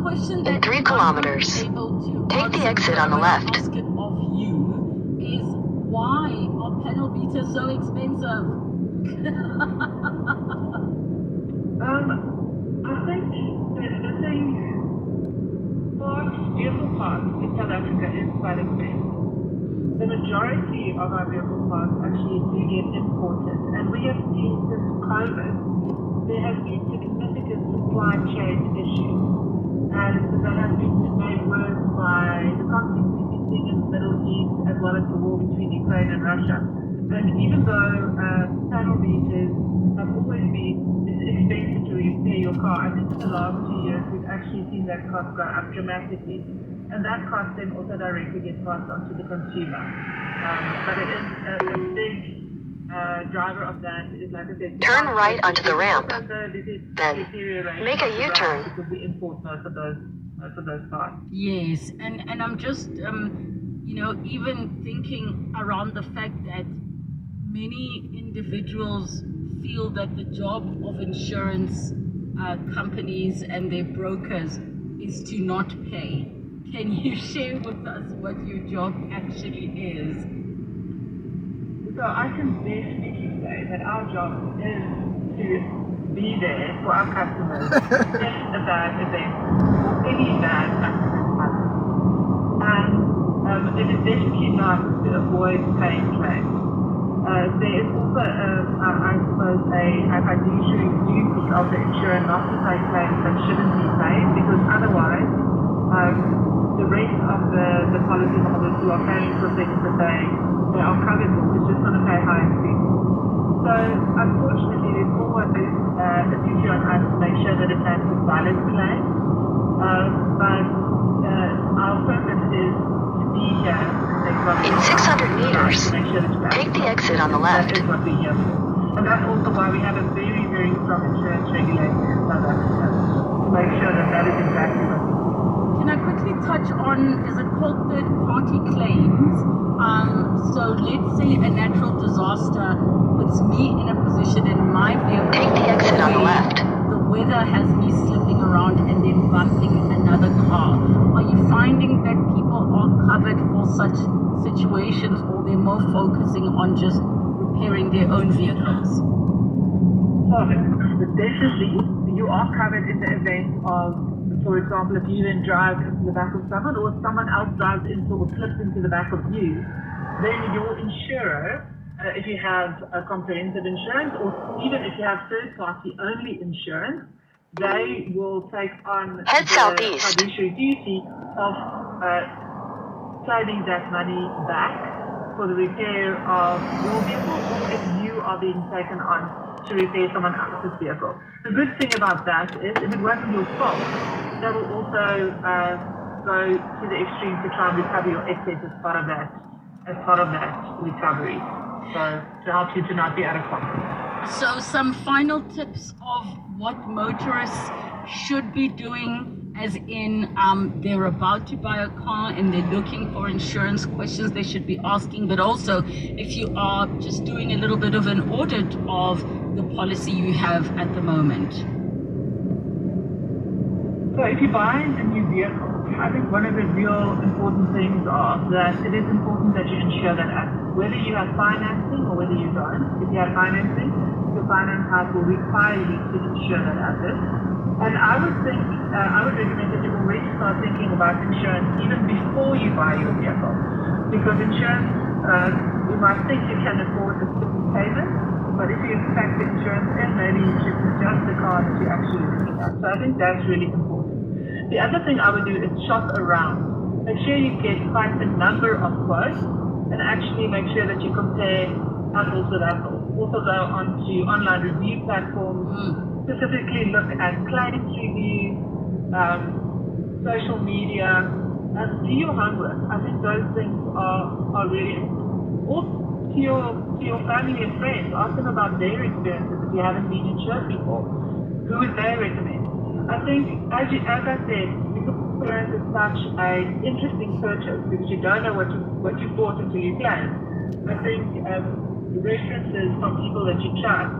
question In that 3 I'm kilometers, able to take the answer exit on the when I left. ask it of you is, why are panel beaters so expensive? I think the thing vehicle parts in South Africa is quite expensive. The majority of our vehicle parts actually do get imported, and we have seen since COVID there has been significant supply chain issues, and that has been made worse by the conflict we've been seeing in the Middle East, as well as the war between Ukraine and Russia. And even though panel beaters have always been expensive to repair your car, I think in the last 2 years we've actually seen that cost go up dramatically. And that cost then also directly gets passed on to the consumer. But it is a big driver of that is, like I said, Turn right onto the ramp. Then make a U-turn. Because we import most of those parts. Yes, and I'm just even thinking around the fact that many individuals feel that the job of insurance companies and their brokers is to not pay. Can you share with us what your job actually is? So I can definitely say that our job is to be there for our customers if a bad event or any bad accident happens. And it is definitely not to avoid paying claims. There is also, I suppose, a fiduciary duty of the insurer not to pay claims that shouldn't be paid, because otherwise the rest of the policyholders who are paying for things that they are covered for is just going to pay higher fees. So unfortunately, there's always a duty on us to make sure that it has a valid claim. But our purpose is to be here. In 600 meters, take the exit on the left. That is what we're here for. And that's also why we have a very, very strong insurance regulator in South Africa, to make sure that that is exactly what we do. Can I quickly touch on, is it called third-party claims? So let's say a natural disaster puts me in a position in my vehicle. Take the exit on the left. The weather has me slipping around and then bumping another car. Are you finding that people are covered for such situations, or they're more focusing on just repairing their own vehicles? So, definitely, you are covered in the event of, for example, if you then drive into the back of someone, or if someone else drives into or slips into the back of you, then your insurer, if you have a comprehensive insurance, or even if you have third-party only insurance, they will take on Head the southeast. fiduciary duty of claiming that money back for the repair of your vehicle, or if you are being taken on to repair someone else's vehicle. The good thing about that is, if it wasn't your fault, they will also go to the extreme to try and recover your excess as part of that recovery. So to help you to not be out of pocket. So some final tips of what motorists should be doing, as in they're about to buy a car and they're looking for insurance questions they should be asking, but also if you are just doing a little bit of an audit of the policy you have at the moment. So if you're buying a new vehicle, I think one of the real important things are that it is important that you insure that asset. Whether you have financing or whether you don't, if you have financing, your finance house will require you to insure that asset. And I would recommend that you already start thinking about insurance even before you buy your vehicle. Because insurance, you might think you can afford a certain payment, but if you factor insurance in, maybe you should adjust the car that you're actually looking at. So I think that's really important. The other thing I would do is shop around. Make sure you get quite a number of quotes, and actually make sure that you compare apples with apples. Also go onto online review platforms, specifically look at claims reviews, social media, and do your homework. I think those things are really important. Also to your family and friends, ask them about their experiences if you haven't been insured before. Who would they recommend? I think, as I said, because insurance is such an interesting purchase, because you don't know what you bought until you claim. I think references from people that you trust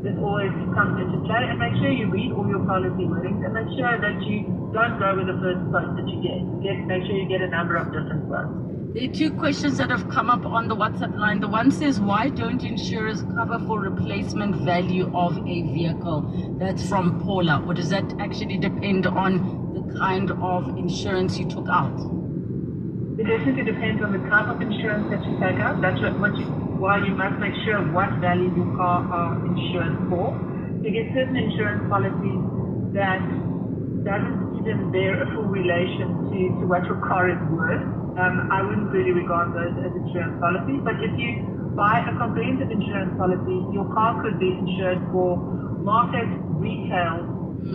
this always comes into play, and make sure you read all your policy wordings and make sure that you don't go with the first quote that you get. Make sure you get a number of different quotes. There are two questions that have come up on the WhatsApp line. The one says, why don't insurers cover for replacement value of a vehicle? That's from Paula. Or does that actually depend on the kind of insurance you took out? It definitely depends on the type of insurance that you take out. That's why you must make sure what value your car are insured for. You get certain insurance policies that doesn't even bear a full relation to what your car is worth. I wouldn't really regard those as insurance policies, but if you buy a comprehensive insurance policy, your car could be insured for market, retail,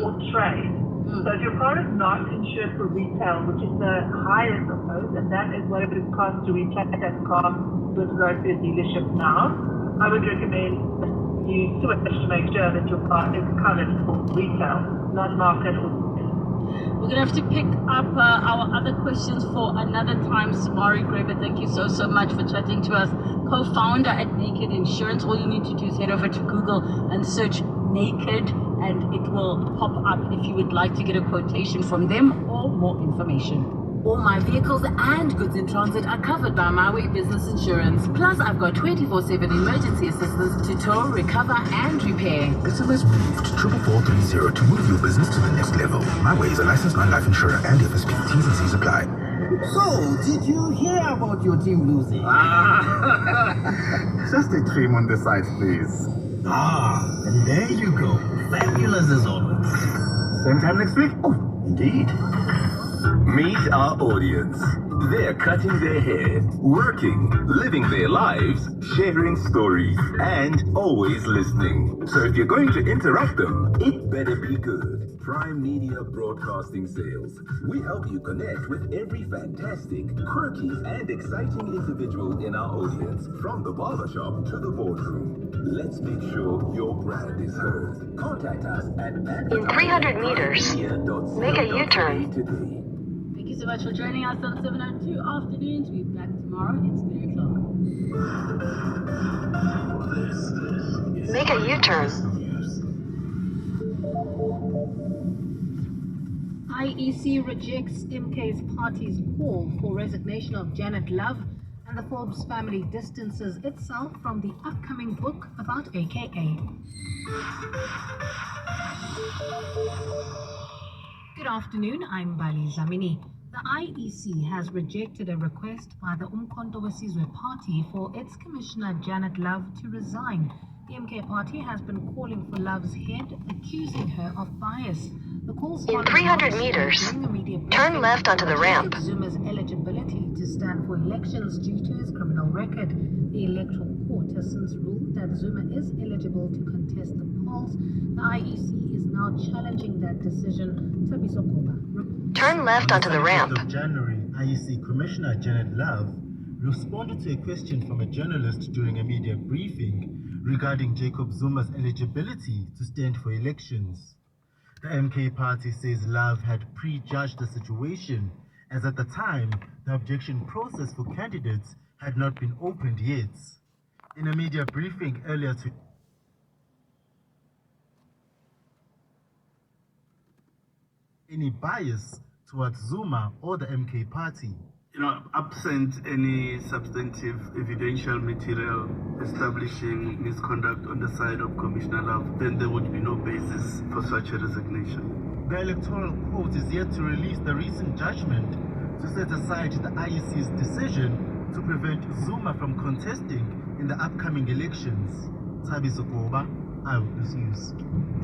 or trade. So if your car is not insured for retail, which is the highest of those, and that is what it would cost to replace that car with go to a dealership now, I would recommend that you switch to make sure that your car is covered for retail, not market or. We're going to have to pick up our other questions for another time. Samari Graber, thank you so much for chatting to us. Co-founder at Naked Insurance. All you need to do is head over to Google and search Naked, and it will pop up if you would like to get a quotation from them or more information. All my vehicles and goods in transit are covered by My Way Business Insurance. Plus, I've got 24/7 emergency assistance to tow, recover, and repair. SMS briefed 44430 to move your business to the next level. My Way is a licensed non-life insurer and FSP. T's and C's apply. So, did you hear about your team losing? Just a trim on the side, please. And there you go. Fabulous as always. Same time next week? Oh, indeed. Meet our audience. They're cutting their hair, working, living their lives, sharing stories, and always listening. So if you're going to interrupt them, it better be good. Prime Media Broadcasting Sales. We help you connect with every fantastic, quirky, and exciting individual in our audience, from the barbershop to the boardroom. Let's make sure your brand is heard. Contact us at In 300 meters, make a U-turn. today. Thank you so much for joining us on 702 Afternoons. We'll be back tomorrow. It's 3 o'clock. Make a U-turn. IEC rejects MK's party's call for resignation of Janet Love, and the Forbes family distances itself from the upcoming book about AKA. Good afternoon, I'm Bali Zamini. The IEC has rejected a request by the Umkhonto weSizwe Party for its Commissioner Janet Love to resign. The MK Party has been calling for Love's head, accusing her of bias. The calls In 300 meters, turn left onto the ramp. Zuma's eligibility to stand for elections due to his criminal record. The Electoral Court has since ruled that Zuma is eligible to contest the polls. The IEC is now challenging that decision. Thabiso Koba. Turn left onto the ramp. On January, IEC Commissioner Janet Love responded to a question from a journalist during a media briefing regarding Jacob Zuma's eligibility to stand for elections. The MK Party says Love had prejudged the situation, as at the time, the objection process for candidates had not been opened yet. In a media briefing earlier today, any bias towards Zuma or the MK Party. Absent any substantive evidential material establishing misconduct on the side of Commissioner Love, then there would be no basis for such a resignation. The Electoral Court is yet to release the recent judgment to set aside the IEC's decision to prevent Zuma from contesting in the upcoming elections. Thabiso Koba, Eyewitness News.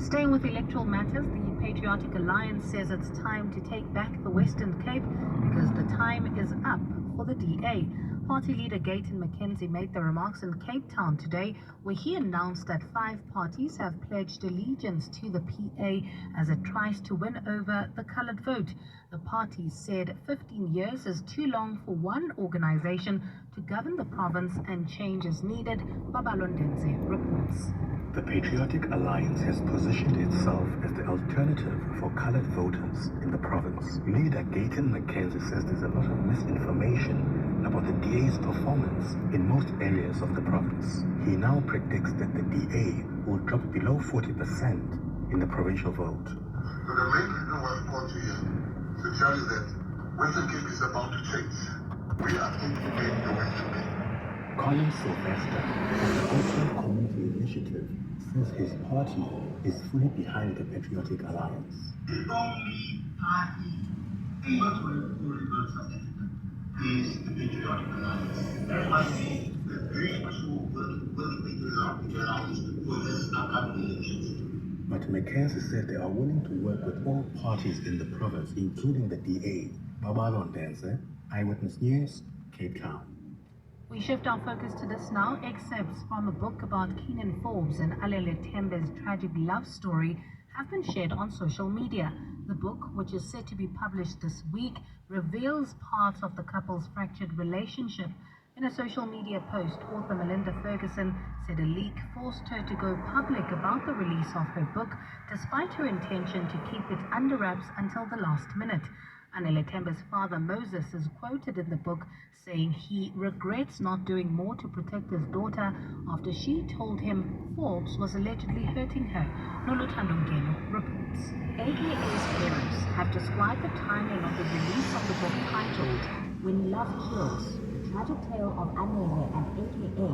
Staying with electoral matters, the Patriotic Alliance says it's time to take back the Western Cape because the time is up for the DA. Party leader Gayton McKenzie made the remarks in Cape Town today, where he announced that 5 parties have pledged allegiance to the PA as it tries to win over the coloured vote. The party said 15 years is too long for one organisation to govern the province and change is needed. Babalondense reports. The Patriotic Alliance has positioned itself as the alternative for colored voters in the province. Leader Gayton McKenzie says there's a lot of misinformation about the DA's performance in most areas of the province. He now predicts that the DA will drop below 40% in the provincial vote. So the main reason why I called you here to tell you that Western Cape is about to change. We are going to make the Western Cape. Colin Sylvester of the Open Community Initiative says his party is fully behind the Patriotic Alliance. The only party able to rebuild South Africa is the Patriotic Alliance. That must be the dream to work with the Patriotic Alliance for this upcoming elections. But Mackenzie said they are willing to work with all parties in the province, including the DA. Babalon Dancer, Eyewitness News, Cape Town. We shift our focus to this now. Excerpts from a book about Keenan Forbes and Alele Tembe's tragic love story have been shared on social media. The book, which is set to be published this week, reveals parts of the couple's fractured relationship. In a social media post, author Melinda Ferguson said a leak forced her to go public about the release of her book, despite her intention to keep it under wraps until the last minute. Anele Tembe's father, Moses, is quoted in the book saying he regrets not doing more to protect his daughter after she told him Forbes was allegedly hurting her. Noluthando Ngeno reports. AKA's parents have described the timing of the release of the book titled When Love Kills, the tragic tale of Anele and AKA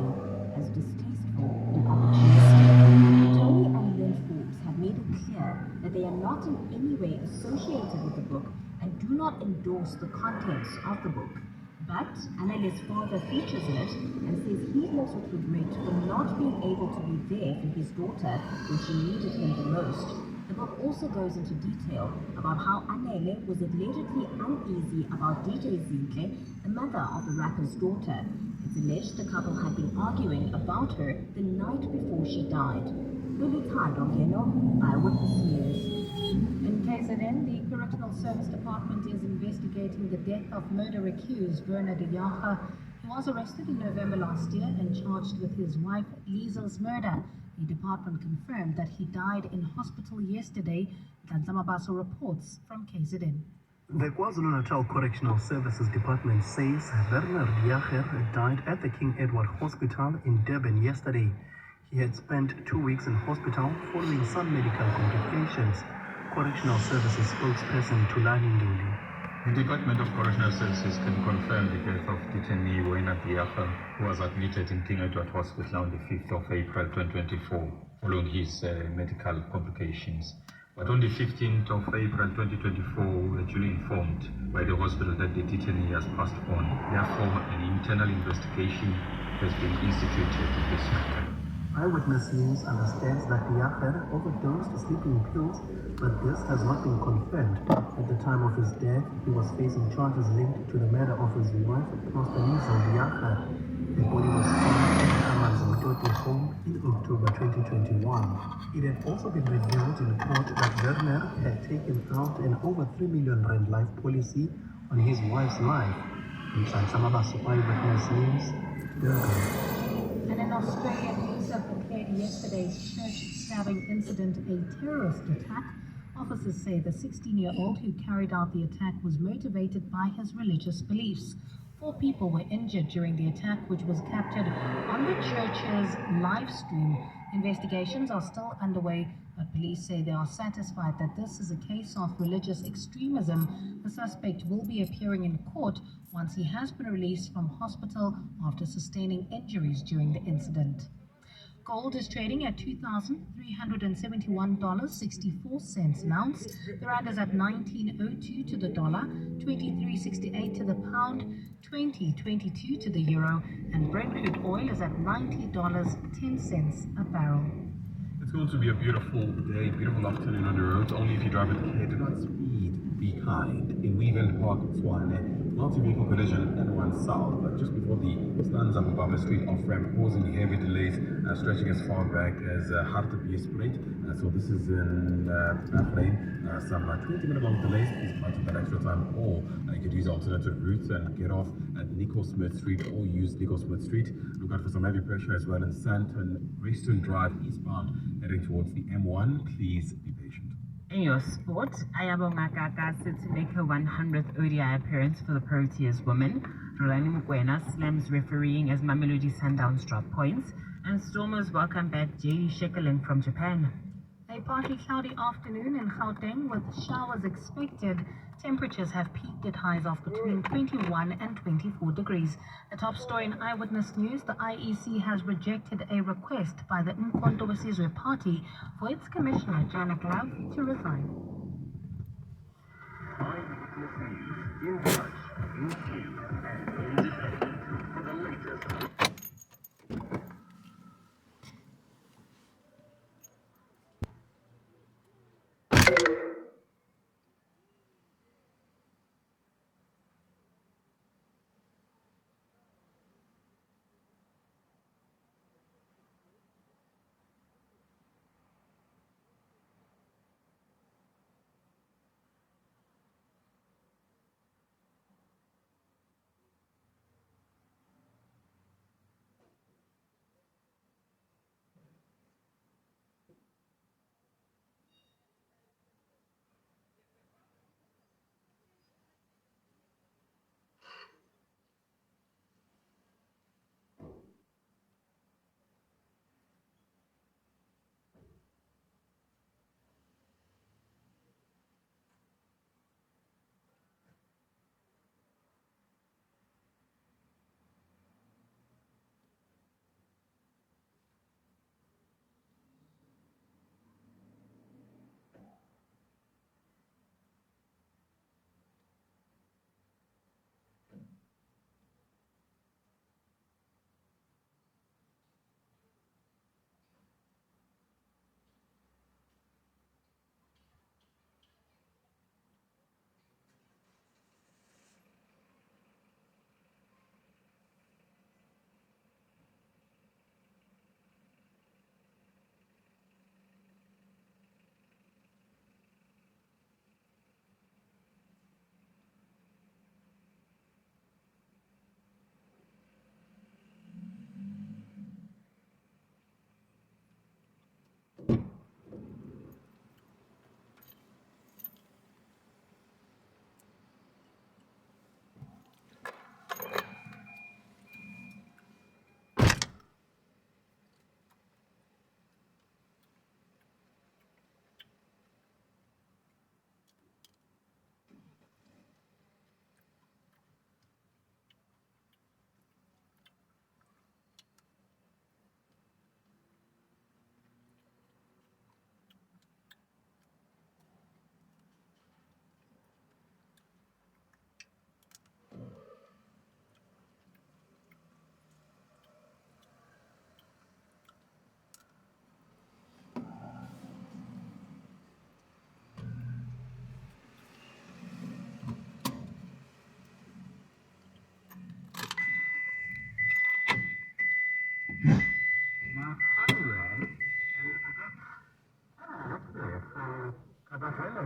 as distasteful and opportunistic. Tony and Lynn Forbes have made it clear that they are not in any way associated with the book and do not endorse the contents of the book. But Anele's father features in it and says he lives with regret for not being able to be there for his daughter when she needed him the most. The book also goes into detail about how Anele was allegedly uneasy about DJ Zinhle, the mother of the rapper's daughter. It's alleged the couple had been arguing about her the night before she died. Noluthando Ngeno, Eyewitness News. In KZN, the Correctional Service Department is investigating the death of murder accused Werner de Jager. He was arrested in November last year and charged with his wife Liesel's murder. The department confirmed that he died in hospital yesterday. Mabaso reports from KZN. The KwaZulu-Natal Correctional Services Department says Werner de Jager died at the King Edward Hospital in Durban yesterday. He had spent 2 weeks in hospital following some medical complications. Correctional Services spokesperson Tulani Nduli. The Department of Correctional Services can confirm the death of detainee Werner de Jager, who was admitted in King Edward Hospital on the 5th of April 2024 following his medical complications. But on the 15th of April 2024, we were duly informed by the hospital that the detainee has passed on. Therefore, an internal investigation has been instituted in this matter. Eyewitness News understands that de Jager overdosed sleeping pills, but this has not been confirmed. At the time of his death, he was facing charges linked to the murder of his wife, Pastor Liesel de Jager. The body was found at Aman's Mtoti home in October 2021. It had also been revealed in court that Werner had taken out an over 3 million rand life policy on his wife's life. In Mabaso, Eyewitness News, Durban. And in Australia, police have declared yesterday's church stabbing incident a terrorist attack. Officers say the 16-year-old who carried out the attack was motivated by his religious beliefs. 4 people were injured during the attack, which was captured on the church's live stream. Investigations are still underway, but police say they are satisfied that this is a case of religious extremism. The suspect will be appearing in court once he has been released from hospital after sustaining injuries during the incident. Gold is trading at $2,371.64 an ounce. The rand is at 19.02 to the dollar, 23.68 to the pound, 20.22 to the euro, and Brent crude oil is at $90.10 a barrel. It's going to be a beautiful day, beautiful afternoon on the road. Only if you drive with care, do not speed, be kind. In Weaven Park, Swane, multi-vehicle collision N1 south, but just before the Stanza Mubaba Street off-ramp, causing heavy delays, stretching as far back as Hartbeespreet. So this is in Bahrain. Some 20-minute long delays. Please budget that extra time, or you could use alternative routes and get off at Nico Smith Street or use Nico Smith Street. Look out for some heavy pressure as well in Santon, Rayston Drive eastbound, heading towards the M1. Please be patient. In your sport, Ayabonga Kaka set to make her 100th ODI appearance for the Proteas women. Rolani Mokoena slams refereeing as Mamelodi Sundowns drop points, And Stormers welcome back Jay Shekeling from Japan. A partly cloudy afternoon in Gauteng with showers expected. Temperatures have peaked at highs of between 21 and 24 degrees. A top story in Eyewitness News, the IEC has rejected a request by the Umkhonto weSizwe Party for its commissioner, Janet Love, to resign. In touch, in tune, and independent for the latest.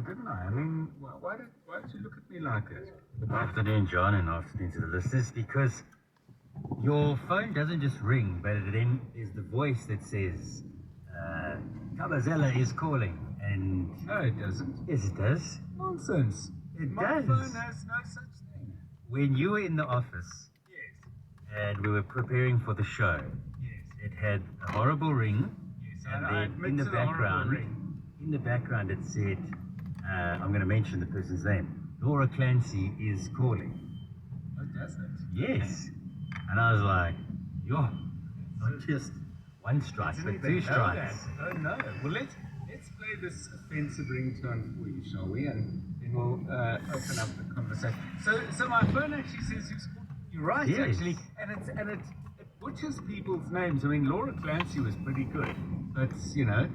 Didn't I? I mean, why did you look at me like that? Good afternoon, John, and afternoon to the listeners. Because your phone doesn't just ring, but then there's the voice that says, Kabazela is calling, and... No, it doesn't. Yes, it does. Nonsense. My phone has no such thing. When you were in the office, Yes. and we were preparing for the show, Yes. it had a horrible ring, Yes. and I then in the background it said, I'm going to mention the person's name, Laura Clancy is calling. Oh, does it? Yes. And I was like, yo, not just one strike, but two strikes. Oh no. Well, let's play this offensive ringtone for you, shall we? And then we'll open up the conversation. So my phone actually says who's called. You're right, Yes. actually, and it butchers people's names. I mean, Laura Clancy was pretty good, but you know,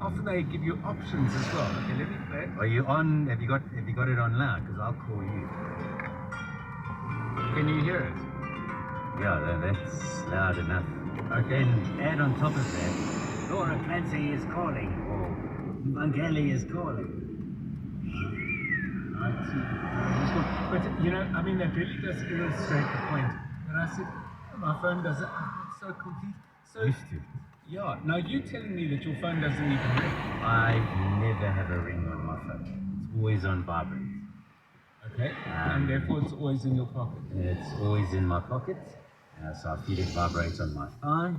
often they give you options as well. Okay, let me play it. Are you on? Have you got it on loud? Because I'll call you. Can you hear it? Yeah, that's loud enough. Okay, and add on top of that, Laura Clancy is calling, or Vangeli is calling. But you know, I mean, that really does illustrate the point. And I said, oh, my phone doesn't. It's so complete. So Used to. yeah. Now you're telling me that your phone doesn't even ring. I never have a ring on my phone. It's always on vibrate. Okay. And therefore, it's always in your pocket. It's always in my pocket. So I feel it vibrate on my thigh.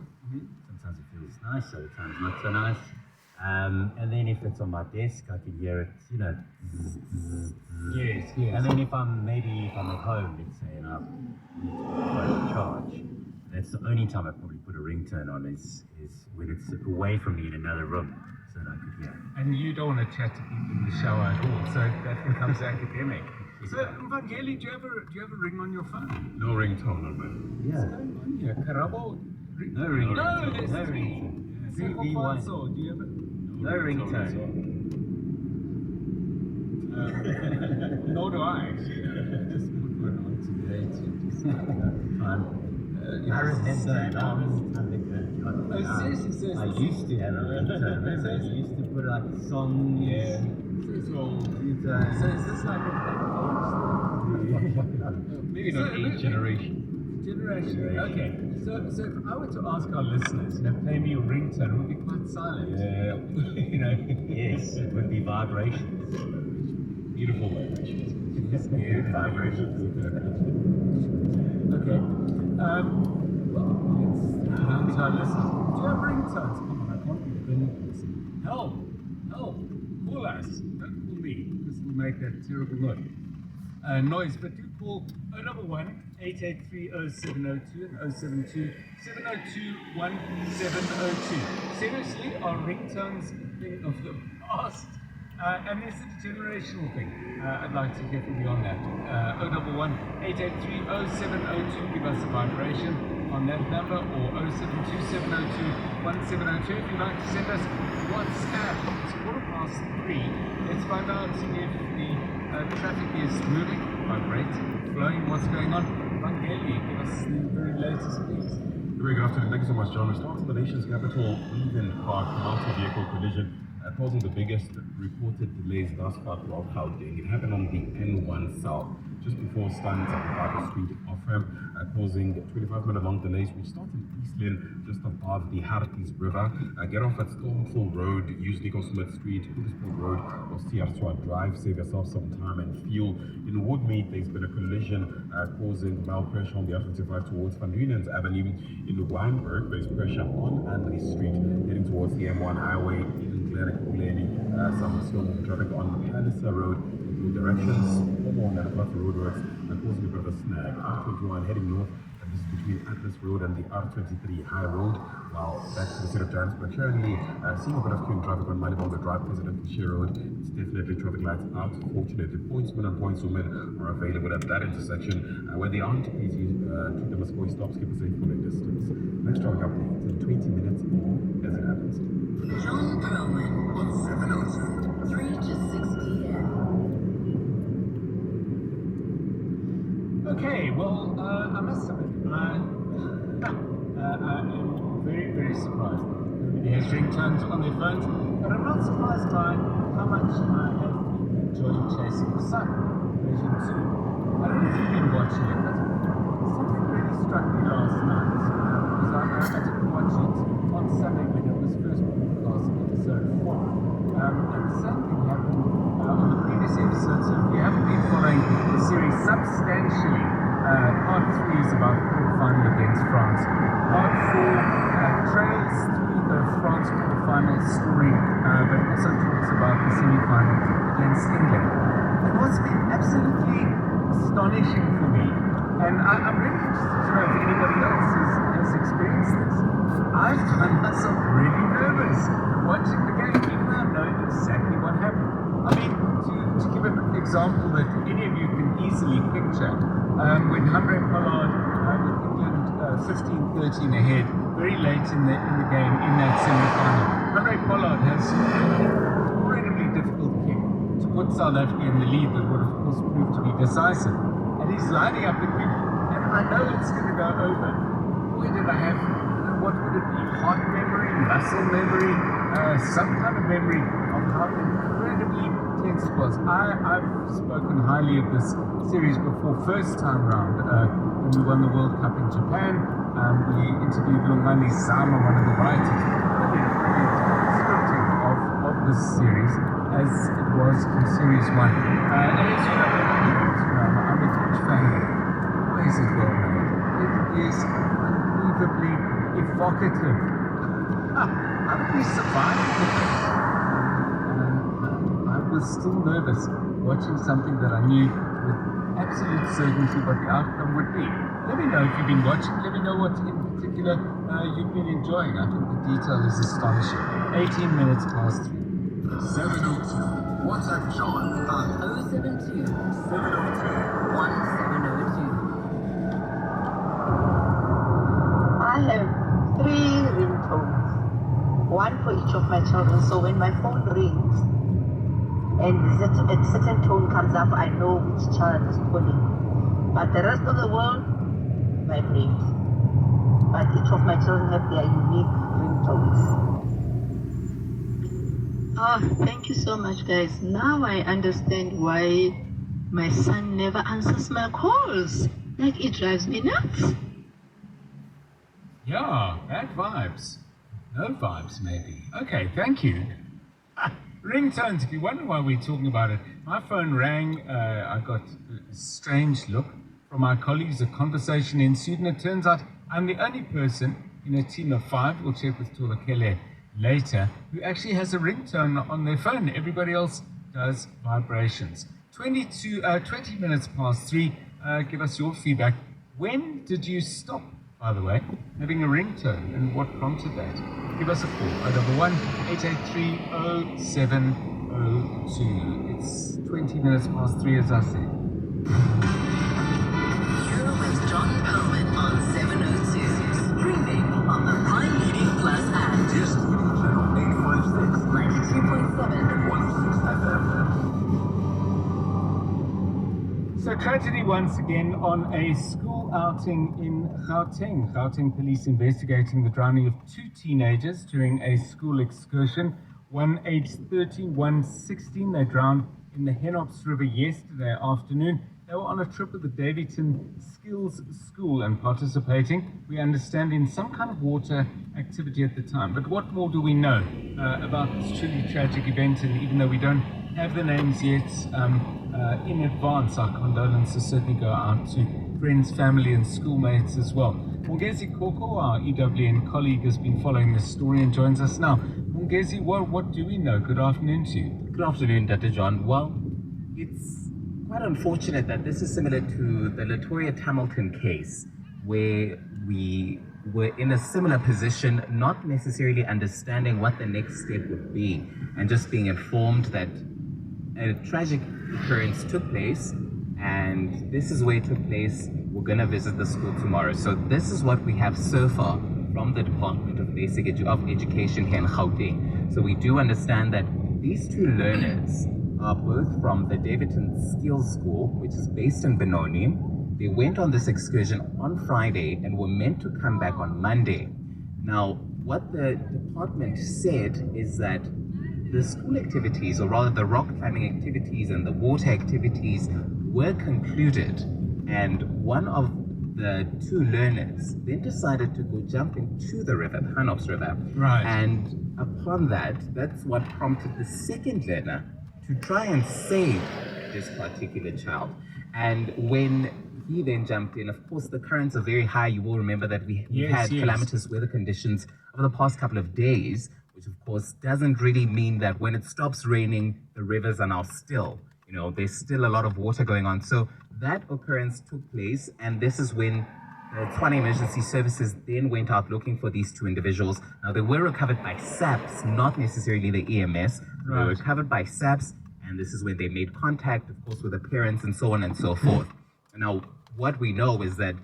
sometimes it feels nice, other times not so nice. And then if it's on my desk, I can hear it, you know. Yes. And then if I'm at home, let's say, and I need to charge, that's the only time I probably put a ringtone on is when it's away from me in another room, so that I could hear. And you don't want to chat to people in the shower at all, so that becomes academic. So, Vangeli, do you have a ring on your phone? No ringtone on mine. Yeah. What's going on here? Karabo? No ringtone. No, there's no three. ringtone. Do you have a... No ringtone. Nor do I, actually. Just put one on today to just I remember a long time ago. seriously, I used to have a ringtone. I used to put like songs. Yeah. So is this like a Maybe not each generation. Okay. So if I were to ask our listeners, play me a ringtone, it would be quite silent. Yeah. Yes, it would be vibrations. Beautiful vibrations. Yeah, vibrations. Okay. Well, let's turn to our listeners. Do you have ringtones? Come on, I can't be doing this. Help! Call us. Don't call me. This will make that terrible noise. But do call 011 883 0702 and 072 702 1702. Seriously, are ringtones a thing of the past? And is it a generational thing? I'd like to hear from you on that. 011 883 0702. Give us a vibration on that number, or 072 702 1702. If you'd like to send us WhatsApp, it's 3:15. Let's find out if the traffic is moving, vibrating, flowing, what's going on. Vangeli, give us the very latest, please. Very good afternoon. Thank you so much, John. We're starting the nation's capital, Eden Park multi-vehicle collision, causing the biggest reported delays thus far throughout Gauteng. It happened on the N1 South, just before Stans at the Barber Street off-ramp, causing 25-minute long delays, which start in East Lynn, just above the Harties River. Get off at Stormful Road, use Nico Smith Street, Huddersfield Road, or Sierra Drive. Save yourself some time and fuel. In Woodmead, there's been a collision causing mild pressure on the R25 towards Van Riemen's Avenue. In Wynberg, there's pressure on Andrew Street, heading towards the M1 highway. Some slow traffic on Palliser Road in two directions. One more on the roadworks and causing a bit of a snag. R21 heading north, and this is between Atlas Road and the R23 High Road. While back to the city of Johannesburg, currently seeing a bit of queuing traffic on Malibonga Drive, President Bashir Road. It's definitely traffic lights out. Fortunately, pointsmen and pointswomen are available at that intersection. Where they aren't, please treat them as four stops, keep a safe following distance. Next traffic update in 20 minutes as it happens. Join the program on 702, 3 to 6 p.m. Okay, well, I must admit, I am very, very surprised. Everybody has ringtones on their phones, but I'm not surprised by how much I have been enjoying chasing the sun. Version 2. I don't know if you've been watching it, but something really struck me last night, because I didn't watch it on Sunday when it was first broadcast, episode 4. And the same thing happened on the previous episode, so if you haven't been following the series substantially, part 3 is about the quarterfinal against France. Part 4 trails through the France quarterfinal story, but also talks about the semi-final against England. And what's been absolutely astonishing for me, and I'm really interested to know if anybody else has experienced this, I find myself really nervous watching the game, even though I know exactly what happened. I mean, to give an example that any of you can easily picture, when Andre Pollard with England 15-13 ahead, very late in the game in that semi-final, Andre Pollard has an incredibly difficult kick to put South Africa in the lead that would of course prove to be decisive. And he's lining up the kick, and I know it's going to go over. Where did I have, what would it be, heart memory, muscle memory, some kind of memory of how incredibly tense it was. I've spoken highly of this series before, first time round, when we won the World Cup in Japan. We interviewed Lungani Zama, one of the writers, brilliant scripting of this series, as it was in Series 1. And as you know, I'm a huge fan of it. Why is it well made? It is unbelievably evocative. How did we survive the thing? I was still nervous watching something that I knew with absolute certainty what the outcome would be. Let me know if you've been watching. Let me know what in particular you've been enjoying. I think the detail is astonishing. 18 minutes past 3. 702. WhatsApp John on 072 702 1702. I have 3 ringtones, one for each of my children. So when my phone rings and a certain tone comes up, I know which child is calling. But the rest of the world vibrates. But each of my children have their unique ringtones. Oh, thank you so much, guys. Now I understand why my son never answers my calls. Like, it drives me nuts. Yeah, bad vibes. No vibes, maybe. Okay, thank you. Ringtones, if you wonder why we're talking about it, my phone rang. I got a strange look from my colleagues. A conversation ensued, and it turns out I'm the only person in a team of 5, we'll check with Tolakele later, who actually has a ringtone on their phone. Everybody else does vibrations. 20 minutes past 3. Give us your feedback. When did you stop, by the way, having a ringtone, and what prompted that? Give us a call. 011-883-0702. It's 20 minutes past 3, as I said. You're with John Perlman on 702. Streaming on the Prime Media Plus app. Yes, channel 856, 92.7 and 106 FM. So tragedy once again on a school outing in Gauteng. Gauteng police investigating the drowning of 2 teenagers during a school excursion. One aged 13, one 16. They drowned in the Henops River yesterday afternoon. They were on a trip with the Davidson Skills School and participating, we understand, in some kind of water activity at the time. But what more do we know about this truly tragic event? And even though we don't have the names yet, in advance, our condolences certainly go out to friends, family, and schoolmates as well. Mongezi Koko, our EWN colleague, has been following this story and joins us now. Mongezi, what do we know? Good afternoon to you. Good afternoon, Dr. John. Well, it's quite unfortunate that this is similar to the Latoya Hamilton case, where we were in a similar position, not necessarily understanding what the next step would be, and just being informed that a tragic occurrence took place, and this is where it took place. We're going to visit the school tomorrow. So this is what we have so far from the Department of Education here in Gauteng. So we do understand that these 2 learners are both from the Davidson Skills School, which is based in Benoni. They went on this excursion on Friday and were meant to come back on Monday. Now, what the department said is that the school activities, or rather the rock climbing activities and the water activities, were concluded, and one of the 2 learners then decided to go jump into the river, the Hanops River. Right. And upon that, that's what prompted the second learner to try and save this particular child. And when he then jumped in, of course, the currents are very high. You will remember that we had calamitous weather conditions over the past couple of days, which of course doesn't really mean that when it stops raining, the rivers are now still. You know, there's still a lot of water going on. So that occurrence took place, and this is when the Tshwane Emergency Services then went out looking for these 2 individuals. Now, they were recovered by SAPS, not necessarily the EMS. They were recovered by SAPS, and this is when they made contact, of course, with the parents and so on and so forth. Now, what we know is that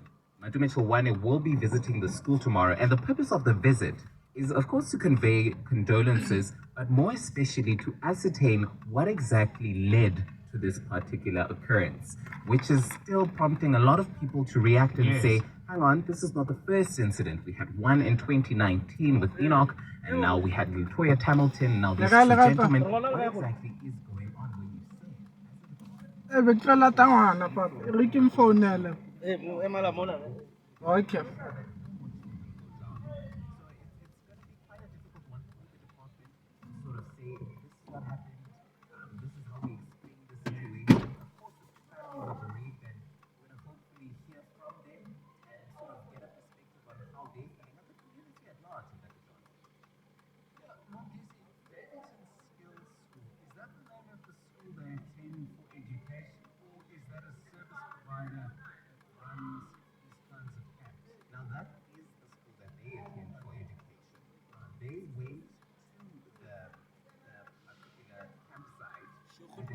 Madume Chilwane will be visiting the school tomorrow, and the purpose of the visit is, of course, to convey condolences, but more especially to ascertain what exactly led to this particular occurrence, which is still prompting a lot of people to react and say, hang on, this is not the first incident. We had one in 2019 with Enoch, and now we had Latoya Hamilton, now these 2 gentlemen. What exactly is going on when you say? Okay.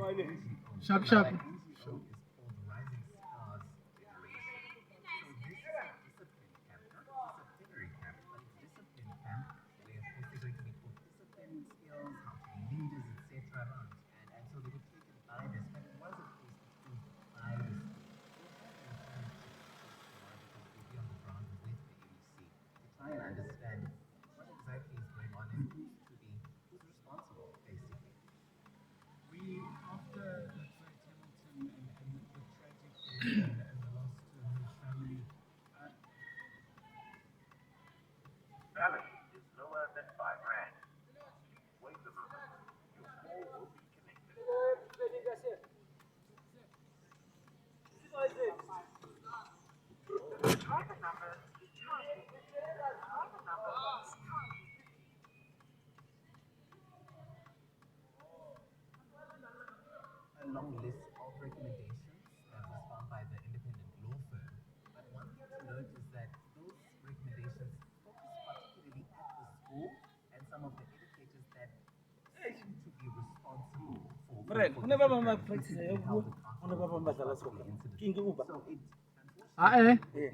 Sharp, sharp. Try and understand what exactly is going on and who's responsible, basically. We, after Hamilton and the tragic and the loss to his family, Balance is lower than 5 rand. Wait a moment. Your call will be connected. Private number is charging. Private number is charging. a long list of recommendations that was found by the independent law firm. But one thing to note is that those recommendations focus particularly at the school and some of the educators that seem to be responsible for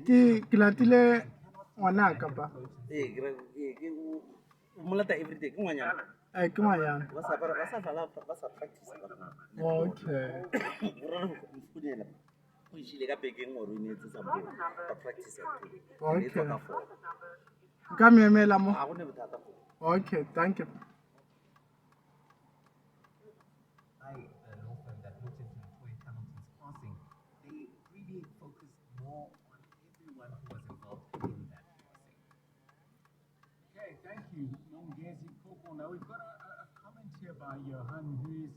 ke latile ngwana ka pa Mulata every day, come on, ke ngwanyana okay okay nka me emela mo okay thank you by the law firm that looked into Toy Hamilton's passing, they really focused more on everyone who was involved in that passing. Okay, thank you, Mongezi Koko. Now we've got a comment here by Johan who is